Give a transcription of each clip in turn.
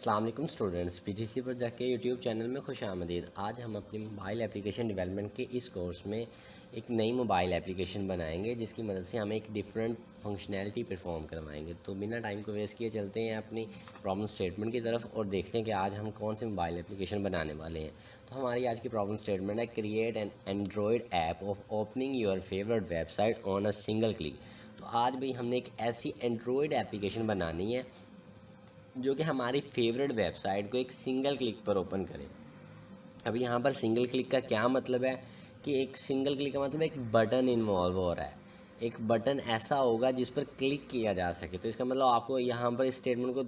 अस्सलाम वालेकुम students, PTC project के यूट्यूब चैनल में खुश आमदीद। आज हम अपनी मोबाइल एप्लीकेशन डेवलपमेंट के इस कोर्स में एक नई मोबाइल एप्लीकेशन बनाएंगे जिसकी मदद से हम एक डिफरेंट फंक्शनैलिटी परफॉर्म करवाएंगे। तो बिना टाइम को वेस्ट किए चलते हैं अपनी प्रॉब्लम स्टेटमेंट की तरफ और देखते हैं कि आज हम कौन सी मोबाइल एप्लीकेशन बनाने वाले हैं। तो हमारी आज की प्रॉब्लम स्टेटमेंट है, create an Android app of opening your favourite website on a single click. तो आज भाई हमने एक ऐसी एंड्रॉयड एप्लीकेशन बनानी है जो कि हमारी फेवरेट वेबसाइट को एक सिंगल क्लिक पर ओपन करे। अब यहाँ पर सिंगल क्लिक का क्या मतलब है कि एक सिंगल क्लिक का मतलब एक बटन इन्वॉल्व हो रहा है। एक बटन ऐसा होगा जिस पर क्लिक किया जा सके। तो इसका मतलब आपको यहाँ पर इस स्टेटमेंट को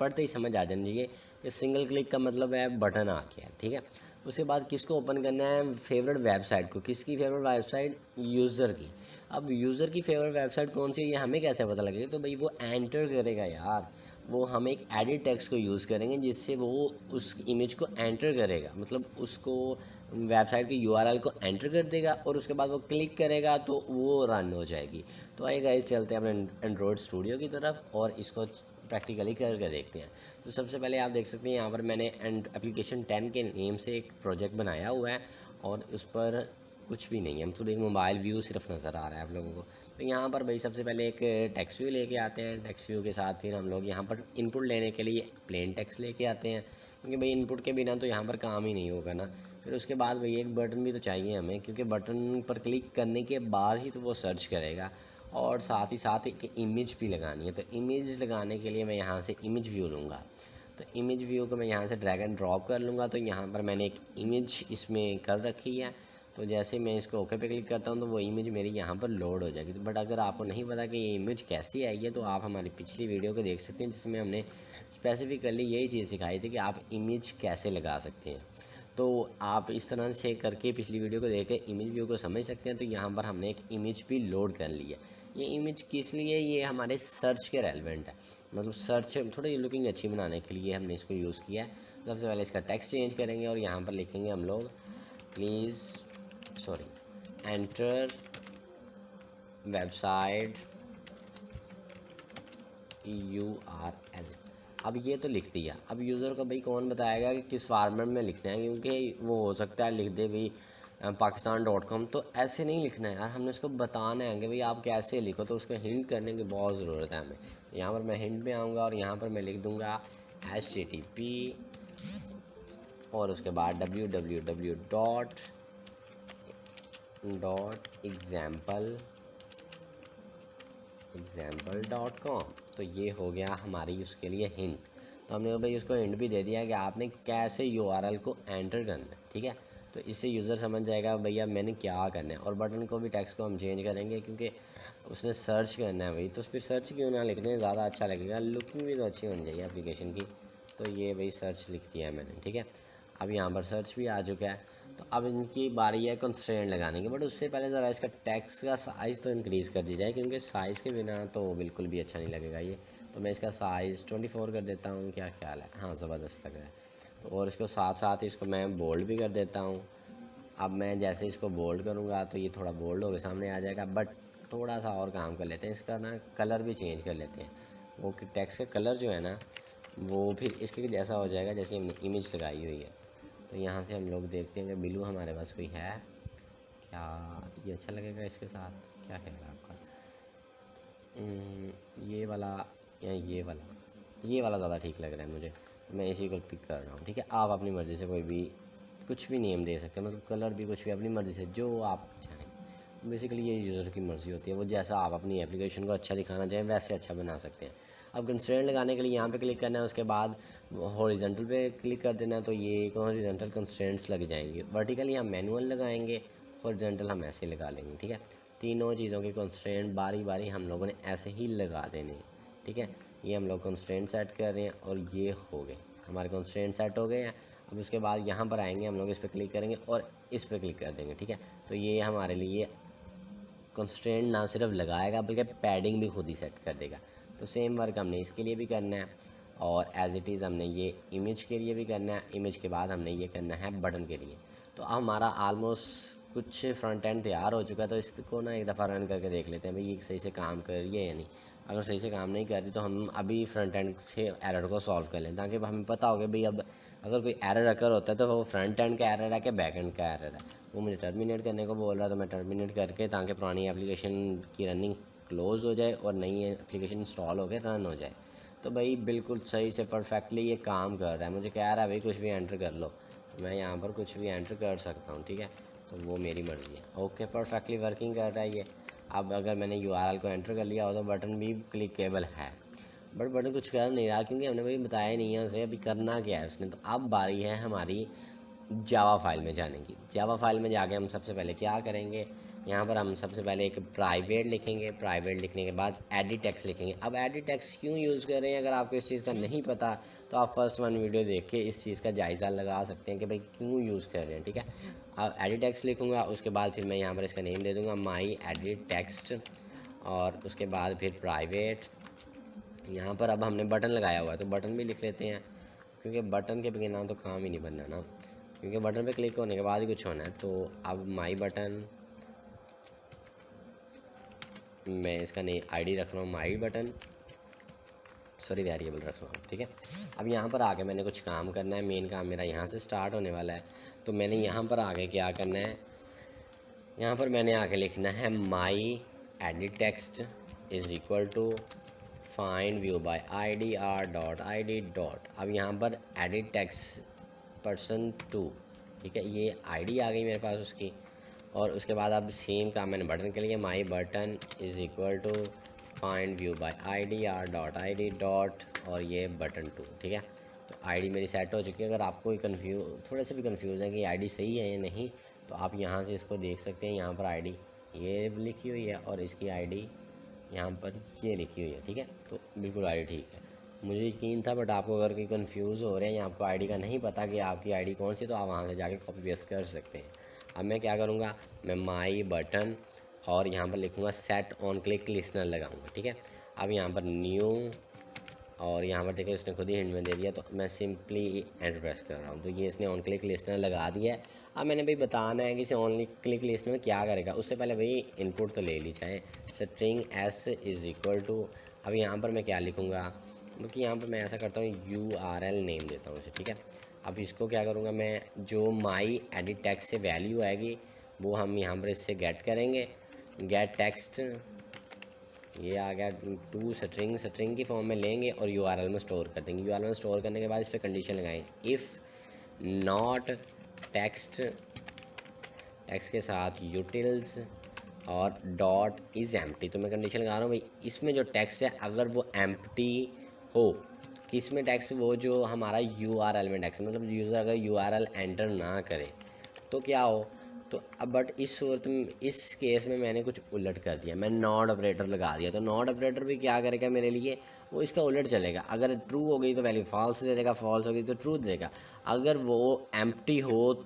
पढ़ते ही समझ आ जाना चाहिए कि सिंगल क्लिक का मतलब है बटन आ गया, ठीक है। उसके बाद किसको ओपन करना है? फेवरेट वेबसाइट को। किसकी फेवरेट वेबसाइट? यूज़र की। अब यूज़र की फेवरेट वेबसाइट कौन सी है ये हमें कैसे पता लगेगा? तो भाई वो एंटर करेगा यार, वो हम एक एडिट टेक्स्ट को यूज़ करेंगे जिससे वो उस इमेज को एंटर करेगा, मतलब उसको वेबसाइट की यूआरएल को एंटर कर देगा और उसके बाद वो क्लिक करेगा तो वो रन हो जाएगी। तो आइए गाइस चलते हैं अपने एंड्रॉयड स्टूडियो की तरफ और इसको प्रैक्टिकली करके देखते हैं। तो सबसे पहले आप देख सकते हैं यहाँ पर मैंने एप्लीकेशन 10 के नेम से एक प्रोजेक्ट बनाया हुआ है और उस पर कुछ भी नहीं है, मतलब एक मोबाइल व्यू सिर्फ नज़र आ रहा है आप लोगों को। तो यहाँ पर भाई सबसे पहले एक टेक्स्ट व्यू लेके आते हैं। टेक्स्ट व्यू के साथ फिर हम लोग यहाँ पर इनपुट लेने के लिए प्लेन टेक्स्ट लेके आते हैं, क्योंकि भाई इनपुट के बिना तो यहाँ पर काम ही नहीं होगा ना। फिर उसके बाद भाई एक बटन भी तो चाहिए हमें, क्योंकि बटन पर क्लिक करने के बाद ही तो वो सर्च करेगा। और साथ ही साथ एक इमेज भी लगानी है। तो इमेज लगाने के लिए मैं यहाँ से इमेज व्यू लूँगा। तो इमेज व्यू को मैं यहाँ से ड्रैग एंड ड्रॉप कर लूँगा। तो यहाँ पर मैंने एक इमेज इसमें कर रखी है। तो जैसे मैं इसको ओके पे क्लिक करता हूँ तो वो इमेज मेरी यहाँ पर लोड हो जाएगी। तो बट अगर आपको नहीं पता कि ये इमेज कैसी आई है तो आप हमारी पिछली वीडियो को देख सकते हैं जिसमें हमने स्पेसिफिकली यही चीज़ सिखाई थी कि आप इमेज कैसे लगा सकते हैं। तो आप इस तरह से करके पिछली वीडियो को देख के इमेज व्यू को समझ सकते हैं। तो यहाँ पर हमने एक इमेज भी लोड कर ली है। ये इमेज किस लिए? ये हमारे सर्च के रेलिवेंट है, मतलब सर्च थोड़ी लुकिंग अच्छी बनाने के लिए हमने इसको यूज़ किया है। सबसे पहले इसका टेक्स्ट चेंज करेंगे और यहाँ पर लिखेंगे हम लोग एंटर वेबसाइट URL। अब ये तो लिख दिया। अब यूज़र को भाई कौन बताएगा कि किस फॉर्मेट में लिखना है, क्योंकि वो हो सकता है लिख दे भाई pakistan.com। तो ऐसे नहीं लिखना है यार, हमने उसको बताना है कि भाई आप कैसे लिखो। तो उसको हिंट करने की बहुत ज़रूरत है हमें। यहाँ पर मैं हिंट में आऊँगा और यहाँ पर मैं लिख दूँगा HTTP और उसके बाद www.example.com। तो ये हो गया हमारी उसके लिए हिंट। तो हमने भाई उसको हिंट भी दे दिया कि आपने कैसे URL को एंटर करना है, ठीक है। तो इससे यूज़र समझ जाएगा भैया मैंने क्या करना है। और बटन को भी टेक्स्ट को हम चेंज करेंगे क्योंकि उसने सर्च करना है भाई। तो फिर सर्च क्यों ना लिखते हैं, ज़्यादा अच्छा लगेगा, लुकिंग भी तो अच्छी होनी चाहिए एप्लीकेशन की। तो ये भाई सर्च लिख दिया है मैंने, ठीक है। अब यहाँ पर सर्च भी आ चुका है। तो अब इनकी बारी है कंस्ट्रेंट लगाने की। बट उससे पहले ज़रा इसका टेक्स्ट का साइज़ तो इंक्रीज़ कर दी जाए, क्योंकि साइज़ के बिना तो बिल्कुल भी अच्छा नहीं लगेगा ये। तो मैं इसका साइज़ 24 कर देता हूँ, क्या ख्याल है? हाँ, ज़बरदस्त लग रहा है। तो और इसको साथ साथ इसको मैं बोल्ड भी कर देता हूँ। अब मैं जैसे इसको बोल्ड करूँगा तो ये थोड़ा बोल्ड होकर सामने आ जाएगा। बट थोड़ा सा और काम कर लेते हैं, इसका ना कलर भी चेंज कर लेते हैं। वो टेक्स्ट का कलर जो है ना वो फिर इसके जैसा हो जाएगा जैसे हमने इमेज लगाई हुई है। तो यहाँ से हम लोग देखते हैं कि ब्लू हमारे पास कोई है क्या, ये अच्छा लगेगा इसके साथ, क्या ख्याल है आपका? ये वाला या ये वाला ज़्यादा ठीक लग रहा है मुझे। तो मैं इसी को पिक कर रहा हूँ, ठीक है। आप अपनी मर्ज़ी से कोई भी कुछ भी नेम दे सकते हैं, मतलब कलर भी कुछ भी अपनी मर्ज़ी से जो आप चाहें। बेसिकली ये यूज़र की मर्ज़ी होती है, वो जैसा आप अपनी एप्लीकेशन को अच्छा दिखाना चाहें वैसे अच्छा बना सकते हैं। अब कंस्ट्रेंट लगाने के लिए यहाँ पे क्लिक करना है, उसके बाद हॉरिजॉन्टल पे क्लिक कर देना है। तो ये हॉरिजॉन्टल कंस्ट्रेंट्स लग जाएंगे। वर्टिकली हम मैनुअल लगाएंगे, हॉरिजॉन्टल हम ऐसे लगा लेंगे, ठीक है। तीनों चीज़ों के कंस्ट्रेंट बारी बारी हम लोगों ने ऐसे ही लगा देने, ठीक है। ये हम लोग कंस्ट्रेंट सेट कर रहे हैं और ये हो गए हमारे कंस्ट्रेंट सेट हो गए हैं। अब उसके बाद यहाँ पर आएंगे, हम लोग इस पर क्लिक करेंगे और इस पर क्लिक कर देंगे, ठीक है। तो ये हमारे लिए कंस्ट्रेंट ना सिर्फ लगाएगा बल्कि पैडिंग भी खुद ही सेट कर देगा। तो सेम वर्क हमने इसके लिए भी करना है और एज़ इट इज़ हमने ये इमेज के लिए भी करना है। इमेज के बाद हमने ये करना है बटन के लिए। तो अब हमारा आलमोस्ट कुछ फ्रंट एंड तैयार हो चुका है। तो इसको ना एक दफ़ा रन करके देख लेते हैं भाई ये सही से काम कर रही है या नहीं। अगर सही से काम नहीं कर रही तो हम अभी फ्रंट एंड से एरर को सॉल्व कर लें, ताकि हमें पता हो कि भाई अब अगर कोई एरर अकर होता है तो वो फ्रंट एंड का एरर है कि बैक एंड का एरर है। वो मुझे टर्मिनेट करने को बोल रहा है तो मैं टर्मिनेट करके, ताकि पुरानी एप्लीकेशन की रनिंग क्लोज़ हो जाए और नई एप्लीकेशन इंस्टॉल होकर रन हो जाए। तो भाई बिल्कुल सही से परफेक्टली ये काम कर रहा है। मुझे कह रहा है भाई कुछ भी एंटर कर लो, तो मैं यहाँ पर कुछ भी एंटर कर सकता हूँ, ठीक है। तो वो मेरी मर्ज़ी है। ओके, परफेक्टली वर्किंग कर रहा है ये। अब अगर मैंने URL को एंटर कर लिया हो तो बटन भी क्लिकेबल है, बट बटन कुछ कर नहीं रहा क्योंकि हमने भाई बताया नहीं है उसे अभी करना क्या है उसने। तो अब बारी है हमारी जावा फाइल में जाने की। जावा फाइल में जाके हम सबसे पहले क्या करेंगे, यहाँ पर हम सबसे पहले एक प्राइवेट लिखेंगे। प्राइवेट लिखने के बाद एडिट टेक्स्ट लिखेंगे। अब एडिट टेक्स्ट क्यों यूज़ कर रहे हैं, अगर आपको इस चीज़ का नहीं पता तो आप फर्स्ट वन वीडियो देख के इस चीज़ का जायज़ा लगा सकते हैं कि भाई क्यों यूज़ कर रहे हैं, ठीक है। अब एडिट टेक्स्ट लिखूँगा, उसके बाद फिर मैं यहाँ पर इसका नेम दे दूँगा माई एडिट टेक्स्ट, और उसके बाद फिर प्राइवेट। यहाँ पर अब हमने बटन लगाया हुआ है तो बटन भी लिख लेते हैं, क्योंकि बटन के बिना तो काम ही नहीं बनना ना, क्योंकि बटन पे क्लिक होने के बाद ही कुछ होना है। तो अब माई बटन, मैं इसका नहीं आईडी रख रहा हूँ माई बटन, सॉरी वेरिएबल रख रहा हूँ, ठीक है। अब यहाँ पर आके मैंने कुछ काम करना है। मेन काम मेरा यहाँ से स्टार्ट होने वाला है। तो मैंने यहाँ पर आके क्या करना है, यहाँ पर मैंने आके लिखना है my edit text is equal to find view by ID dot. अब यहाँ पर एडिट टेक्स्ट %2, ठीक है, ये ID आ गई मेरे पास उसकी। और उसके बाद अब सेम काम मैंने बटन के लिए my button is equal to find view by ID dot और ये बटन 2, ठीक है। तो ID मेरी सेट हो चुकी है। अगर आपको थोड़ा सा भी कन्फ्यूज़ है कि ID सही है या नहीं, तो आप यहाँ से इसको देख सकते हैं। यहाँ पर ID ये लिखी हुई है और इसकी ID यहाँ पर ये लिखी हुई है, ठीक है। तो बिल्कुल ID ठीक है, मुझे यकीन था। बट आपको अगर कोई कंफ्यूज हो रहे हैं या आपको ID का नहीं पता कि आपकी ID कौन सी, तो आप वहाँ से जाके कॉपी पेस्ट कर सकते हैं। अब मैं क्या करूँगा, मैं माई बटन और यहाँ पर लिखूँगा सेट ऑन क्लिक लिसनर लगाऊँगा, ठीक है। अब यहाँ पर न्यू, और यहाँ पर देखिए उसने खुद ही हिंट में दे दिया, तो मैं सिंपली एंटर प्रेस कर रहा हूँ। तो ये इसने ऑन क्लिक लिसनर लगा दिया है। अब मैंने भाई बताना है कि इसे ऑन क्लिक लिसनर क्या करेगा। उससे पहले भाई इनपुट तो ले ली जाए, string s is equal to. अब यहाँ पर मैं क्या लिखूँगा, क्योंकि यहाँ पर मैं ऐसा करता हूँ URL नेम देता हूँ इसे, ठीक है। अब इसको क्या करूँगा मैं, जो माई एडिट टेक्स्ट से वैल्यू आएगी वो हम यहाँ पर इससे गेट करेंगे। गेट टेक्स्ट ये आ गया टू स्ट्रिंग की फॉर्म में लेंगे और URL में स्टोर कर देंगे। URL में स्टोर करने के बाद इस पर कंडीशन लगाएंगे, इफ़ नॉट टेक्स्ट के साथ यूटिल्स और डॉट इज़ एम्प्टी। तो मैं कंडीशन लगा रहा हूँ भाई इसमें जो टेक्स्ट है अगर वो एम्प्टी हो, किस में टेक्स्ट, वो जो हमारा URL में टेक्स्ट, मतलब यूज़र अगर URL एंटर ना करे तो क्या हो। तो अब बट इस सूरत में, इस केस में मैंने कुछ उलट कर दिया, मैं नॉट ऑपरेटर लगा दिया। तो नॉट ऑपरेटर भी क्या करेगा मेरे लिए, वो इसका उलट चलेगा। अगर ट्रू हो गई तो वैल्यू फॉल्स दे देगा, फॉल्स हो गई तो ट्रू देगा। अगर वो एम्प्टी हो,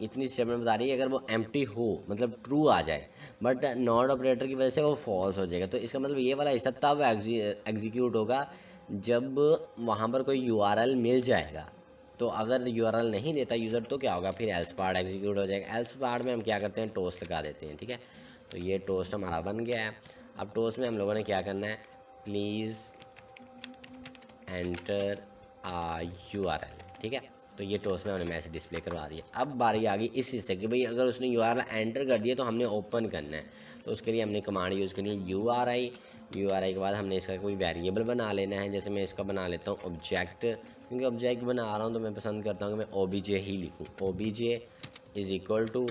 इतनी स्टेटमेंट बता रही है, अगर वो एम्प्टी हो मतलब ट्रू आ जाए, बट नॉट ऑपरेटर की वजह से वो फॉल्स हो जाएगा। तो इसका मतलब ये वाला हिस्सा तब एग्जीक्यूट होगा जब वहाँ पर कोई URL मिल जाएगा। तो अगर URL नहीं देता यूज़र तो क्या होगा, फिर एल्स पार्ट एग्जीक्यूट हो जाएगा। एल्स पार्ट में हम क्या करते हैं, टोस्ट लगा देते हैं, ठीक है। तो ये टोस्ट हमारा बन गया है। अब टोस्ट में हम लोगों ने क्या करना है, प्लीज़ एंटर URL, ठीक है। तो ये टोस्ट में हमने मैसेज डिस्प्ले करवा दिया। अब बारी आ गई इस हिस्से की, भाई अगर उसने URL एंटर कर दिया तो हमने ओपन करना है। तो उसके लिए हमने कमांड यूज़ करनी है URI के बाद हमने इसका कोई वेरिएबल बना लेना है। जैसे मैं इसका बना लेता हूँ ऑब्जेक्ट, क्योंकि ऑब्जेक्ट बना रहा हूँ तो मैं पसंद करता हूँ कि मैं OBJ ही लिखूँ। OBJ is equal to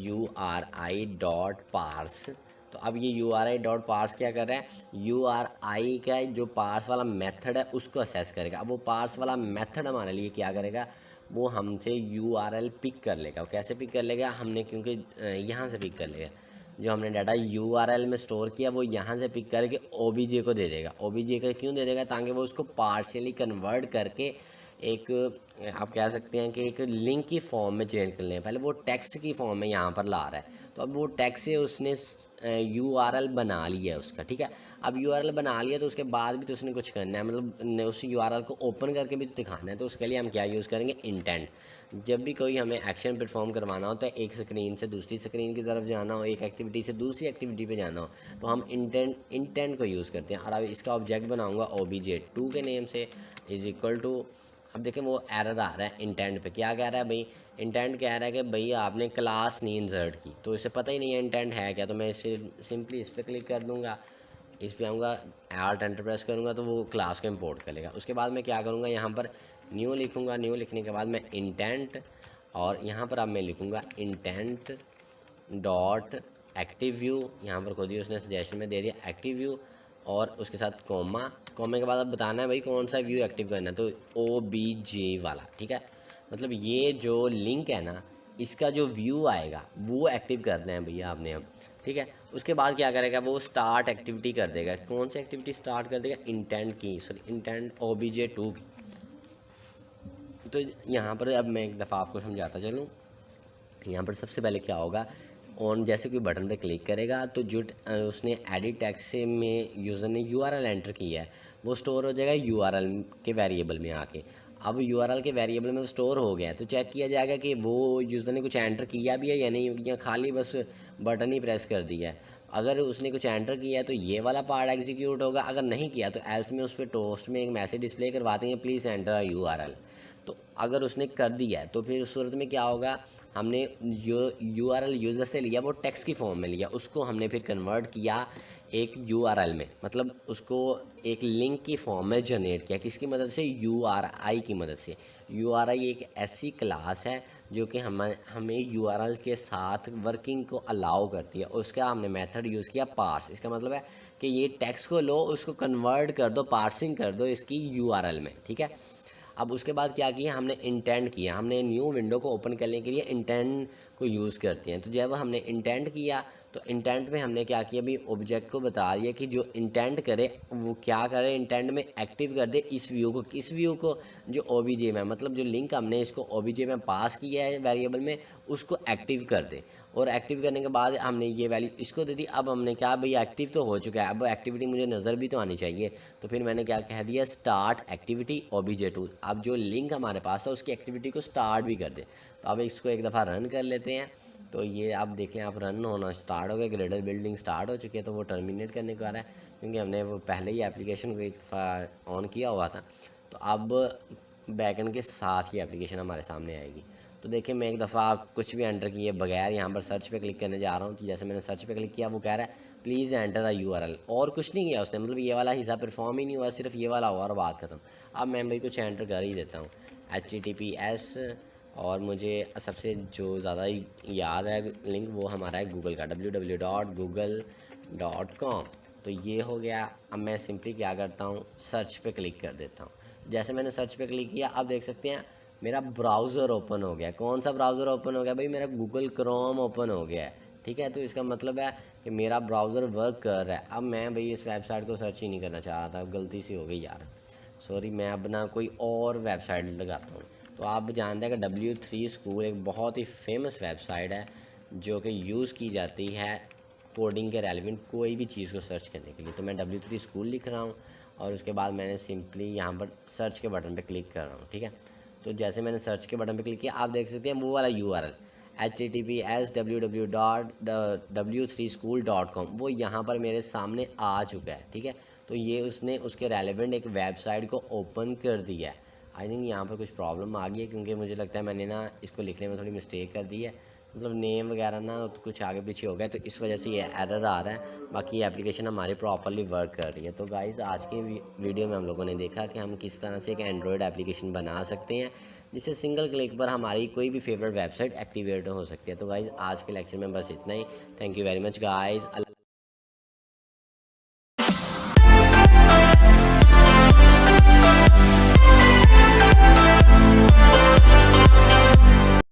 URI dot parse. तो अब ये URI डॉट पार्स क्या कर रहा है, URI का जो पार्स वाला मेथड है उसको असेस करेगा। अब वो पार्स वाला मेथड हमारे लिए क्या करेगा, वो हमसे URL पिक कर लेगा। कैसे पिक कर लेगा, हमने क्योंकि यहाँ से पिक कर लेगा, जो हमने डाटा URL में स्टोर किया वो यहाँ से पिक करके OBJ को दे देगा। OBJ का क्यों दे देगा, ताकि वो उसको पार्शियली कन्वर्ट करके एक, आप कह सकते हैं कि एक लिंक की फॉर्म में चेंज कर लें। पहले वो टेक्स्ट की फॉर्म में यहाँ पर ला रहा है, तो अब वो टेक्स्ट से उसने URL बना लिया है उसका, ठीक है। अब URL बना लिया तो उसके बाद भी तो उसने कुछ करना है, मतलब उस URL को ओपन करके भी तो दिखाना है। तो उसके लिए हम क्या यूज़ करेंगे, इंटेंट। जब भी कोई हमें एक्शन परफॉर्म करवाना होता है, एक स्क्रीन से दूसरी स्क्रीन की तरफ जाना हो, एक एक्टिविटी से दूसरी एक्टिविटी पे जाना हो, तो हम इंटेंट को यूज़ करते हैं। और अब इसका ऑब्जेक्ट बनाऊंगा obj2 के नेम से इज़ इक्वल टू, अब देखें वो एरर आ रहा है इंटेंट पे। क्या कह रहा है भाई, इंटेंट कह रहा है कि भाई आपने क्लास नहीं इंसर्ट की, तो इसे पता ही नहीं है इंटेंट है क्या। तो मैं इसे सिंपली इस पर क्लिक कर दूँगा, इस पर आऊँगा, आर्ट एंटर प्रेस करूँगा तो वो क्लास को इंपोर्ट करेगा। उसके बाद मैं क्या करूँगा, यहाँ पर न्यू लिखूँगा, न्यू लिखने के बाद मैं इंटेंट, और यहाँ पर अब मैं लिखूँगा इंटेंट डॉट एक्टिव व्यू। यहाँ पर खुद ही उसने सजेशन में दे दिया एक्टिव व्यू, और उसके साथ कॉमा, कॉमे के बाद अब बताना है भाई कौन सा व्यू एक्टिव करना है, तो OBJ वाला, ठीक है। मतलब ये जो लिंक है ना, इसका जो व्यू आएगा वो एक्टिव करना है भैया आपने अब, ठीक है। उसके बाद क्या करेगा, वो स्टार्ट एक्टिविटी कर देगा। कौन सी एक्टिविटी स्टार्ट कर देगा, इंटेंट की, सॉरी इंटेंट OBJ2 की। तो यहाँ पर अब मैं एक दफ़ा आपको समझाता चलूँ। यहाँ पर सबसे पहले क्या होगा, ऑन जैसे कोई बटन पे क्लिक करेगा तो जो उसने एडिट टेक्स्ट से में यूज़र ने URL एंटर किया है वो स्टोर हो जाएगा URL के वेरिएबल में आके। अब URL के वेरिएबल में वो स्टोर हो गया है तो चेक किया जाएगा कि वो यूज़र ने कुछ एंटर किया भी है या नहीं, या खाली बस बटन ही प्रेस कर दिया है। अगर उसने कुछ एंटर किया है तो ये वाला पार्ट एग्जीक्यूट होगा, अगर नहीं किया तो एल्स में उस पर टोस्ट में एक मैसेज डिस्प्ले करवाते हैं, प्लीज़ एंटर URL। तो अगर उसने कर दिया है तो फिर उस सूरत में क्या होगा, हमने URL यूज़र से लिया, वो टेक्स्ट की फॉर्म में लिया, उसको हमने फिर कन्वर्ट किया एक URL में, मतलब उसको एक लिंक की फॉर्म में जनरेट किया। किसकी मदद से, URI की मदद से। URI एक ऐसी क्लास है जो कि हमें URL के साथ वर्किंग को अलाउ करती है। उसका हमने मेथड यूज़ किया पार्स। इसका मतलब है कि ये टेक्स्ट को लो, उसको कन्वर्ट कर दो, पार्सिंग कर दो इसकी URL में, ठीक है। अब उसके बाद क्या किया, हमने इंटेंट किया। हमने न्यू विंडो को ओपन करने के लिए इंटेंट को यूज़ करते हैं। तो जब हमने इंटेंट किया तो इंटेंट में हमने क्या किया, भी ऑब्जेक्ट को बता दिया कि जो इंटेंट करे वो क्या करे, इंटेंट में एक्टिव कर दे इस व्यू को। किस व्यू को, जो OBJ में, मतलब जो लिंक हमने इसको OBJ में पास किया है वेरिएबल में, उसको एक्टिव कर दे। और एक्टिव करने के बाद हमने ये वैल्यू इसको दे दी। अब हमने क्या, भाई एक्टिव तो हो चुका है, अब एक्टिविटी मुझे नज़र भी तो आनी चाहिए। तो फिर मैंने क्या कह दिया, स्टार्ट एक्टिविटी OBJ2। अब जो लिंक हमारे पास था उसकी एक्टिविटी को स्टार्ट भी कर दे। तो अब इसको एक दफ़ा रन कर लेते हैं। तो ये आप देख लें, आप रन होना स्टार्ट हो गया, ग्रेडर बिल्डिंग स्टार्ट हो चुकी है। तो वो टर्मिनेट करने को आ रहा है क्योंकि हमने वो पहले ही एप्लीकेशन को एक दफ़ा ऑन किया हुआ था। तो अब बैकएंड के साथ ही एप्लीकेशन हमारे सामने आएगी। तो देखिए मैं एक दफ़ा कुछ भी एंटर किए बगैर यहाँ पर सर्च पे क्लिक करने जा रहा हूँ। तो जैसे मैंने सर्च पे क्लिक किया वो कह रहा है प्लीज़ एंटर URL, और कुछ नहीं किया उसने, मतलब ये वाला हिस्सा परफॉर्म ही नहीं हुआ, सिर्फ ये वाला हुआ और बात खत्म। अब मैं भाई कुछ एंटर कर ही देता हूँ, HTTPS, और मुझे सबसे जो ज़्यादा याद है लिंक वो हमारा है गूगल का, www.google.com। तो ये हो गया। अब मैं सिंपली क्या करता हूँ, सर्च पे क्लिक कर देता हूँ। जैसे मैंने सर्च पे क्लिक किया, अब देख सकते हैं मेरा ब्राउज़र ओपन हो गया। कौन सा ब्राउज़र ओपन हो गया भाई, मेरा गूगल क्रोम ओपन हो गया है, ठीक है। तो इसका मतलब है कि मेरा ब्राउज़र वर्क कर रहा है। अब मैं भाई इस वेबसाइट को सर्च ही नहीं करना चाह रहा था, गलती से हो गई यार, सॉरी। मैं अब ना कोई और वेबसाइट लगाता हूँ। तो आप जानते हैं कि W3 स्कूल एक बहुत ही फेमस वेबसाइट है जो कि यूज़ की जाती है कोडिंग के रेलिवेंट कोई भी चीज़ को सर्च करने के लिए। तो मैं W3 स्कूल लिख रहा हूँ और उसके बाद मैंने सिंपली यहाँ पर सर्च के बटन पे क्लिक कर रहा हूँ, ठीक है। तो जैसे मैंने सर्च के बटन पे क्लिक किया, आप देख सकते हैं वो वाला URL HTTPS www.w3school.com वो यहाँ पर मेरे सामने आ चुका है, ठीक है। तो ये उसने उसके रेलेवेंट एक वेबसाइट को ओपन कर दिया है। आई थिंक यहाँ पर कुछ प्रॉब्लम आ गई है क्योंकि मुझे लगता है मैंने ना इसको लिखने में थोड़ी मिस्टेक कर दी है, मतलब नेम वगैरह ना तो कुछ आगे पीछे हो गया, तो इस वजह से ये एरर आ रहा है। बाकी एप्लीकेशन हमारी प्रॉपरली वर्क कर रही है। तो गाइज़ आज की वीडियो में हम लोगों ने देखा कि हम किस तरह से एक एंड्रॉयड एप्लीकेशन बना सकते हैं जिससे सिंगल क्लिक पर हमारी कोई भी फेवरेट वेबसाइट एक्टिवेट हो सकती है। तो गाइज़ आज के लेक्चर में बस इतना ही। Thank you very much guys.